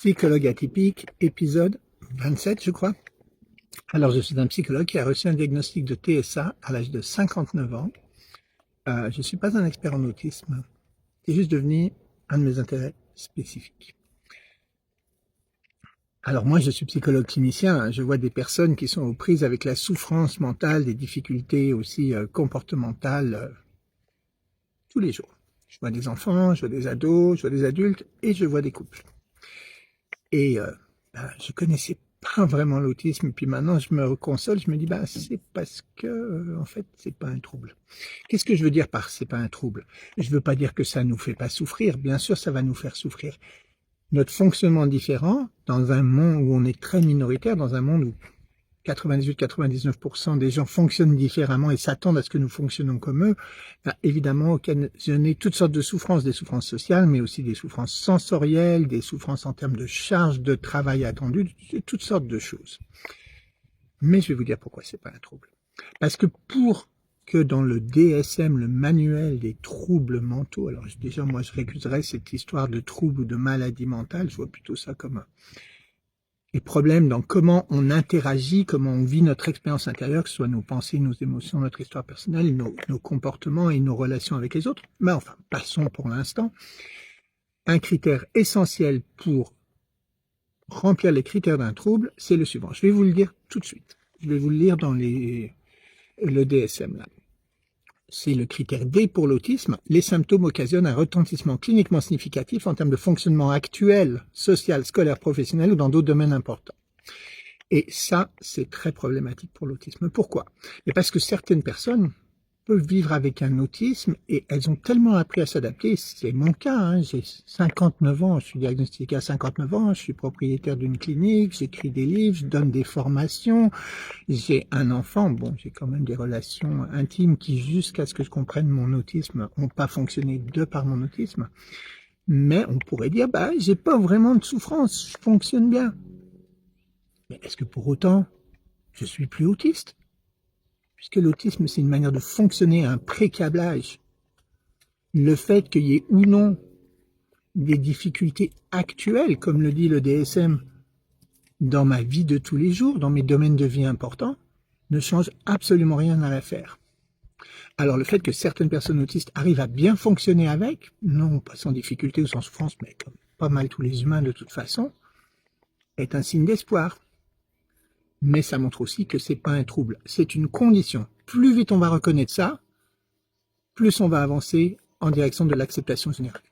Psychologue atypique, épisode 27, je crois. Alors, je suis un psychologue qui a reçu un diagnostic de TSA à l'âge de 59 ans. Je ne suis pas un expert en autisme. C'est juste devenu un de mes intérêts spécifiques. Alors moi, je suis psychologue clinicien. Je vois des personnes qui sont aux prises avec la souffrance mentale, des difficultés aussi comportementales tous les jours. Je vois des enfants, je vois des ados, je vois des adultes et je vois des couples. Et je connaissais pas vraiment l'autisme, puis maintenant je me console, je me dis c'est parce que en fait c'est pas un trouble. Qu'est-ce que je veux dire par c'est pas un trouble? Je veux pas dire que ça nous fait pas souffrir, bien sûr ça va nous faire souffrir. Notre fonctionnement différent dans un monde où on est très minoritaire, dans un monde où 98-99% des gens fonctionnent différemment et s'attendent à ce que nous fonctionnons comme eux, va évidemment occasionner toutes sortes de souffrances, des souffrances sociales, mais aussi des souffrances sensorielles, des souffrances en termes de charge de travail attendu, toutes sortes de choses. Mais je vais vous dire pourquoi c'est pas un trouble. Parce que pour que dans le DSM, le manuel des troubles mentaux, alors déjà moi je récuserais cette histoire de trouble ou de maladie mentale, je vois plutôt ça comme les problèmes dans comment on interagit, comment on vit notre expérience intérieure, que ce soit nos pensées, nos émotions, notre histoire personnelle, nos comportements et nos relations avec les autres. Mais enfin, passons pour l'instant. Un critère essentiel pour remplir les critères d'un trouble, c'est le suivant. Je vais vous le dire tout de suite. Je vais vous le lire dans le DSM là. C'est le critère D pour l'autisme. Les symptômes occasionnent un retentissement cliniquement significatif en termes de fonctionnement actuel, social, scolaire, professionnel ou dans d'autres domaines importants. Et ça, c'est très problématique pour l'autisme. Pourquoi? Et parce que certaines personnes peuvent vivre avec un autisme et elles ont tellement appris à s'adapter. C'est mon cas, j'ai 59 ans, je suis diagnostiqué à 59 ans, je suis propriétaire d'une clinique, j'écris des livres, je donne des formations, j'ai un enfant, bon, j'ai quand même des relations intimes qui, jusqu'à ce que je comprenne mon autisme, n'ont pas fonctionné de par mon autisme. Mais on pourrait dire, j'ai pas vraiment de souffrance, je fonctionne bien. Mais est-ce que pour autant, je suis plus autiste? Puisque l'autisme, c'est une manière de fonctionner, un pré-câblage. Le fait qu'il y ait ou non des difficultés actuelles, comme le dit le DSM, dans ma vie de tous les jours, dans mes domaines de vie importants, ne change absolument rien à l'affaire. Alors le fait que certaines personnes autistes arrivent à bien fonctionner avec, non pas sans difficulté ou sans souffrance, mais comme pas mal tous les humains de toute façon, est un signe d'espoir. Mais ça montre aussi que c'est pas un trouble, c'est une condition. Plus vite on va reconnaître ça, plus on va avancer en direction de l'acceptation générale.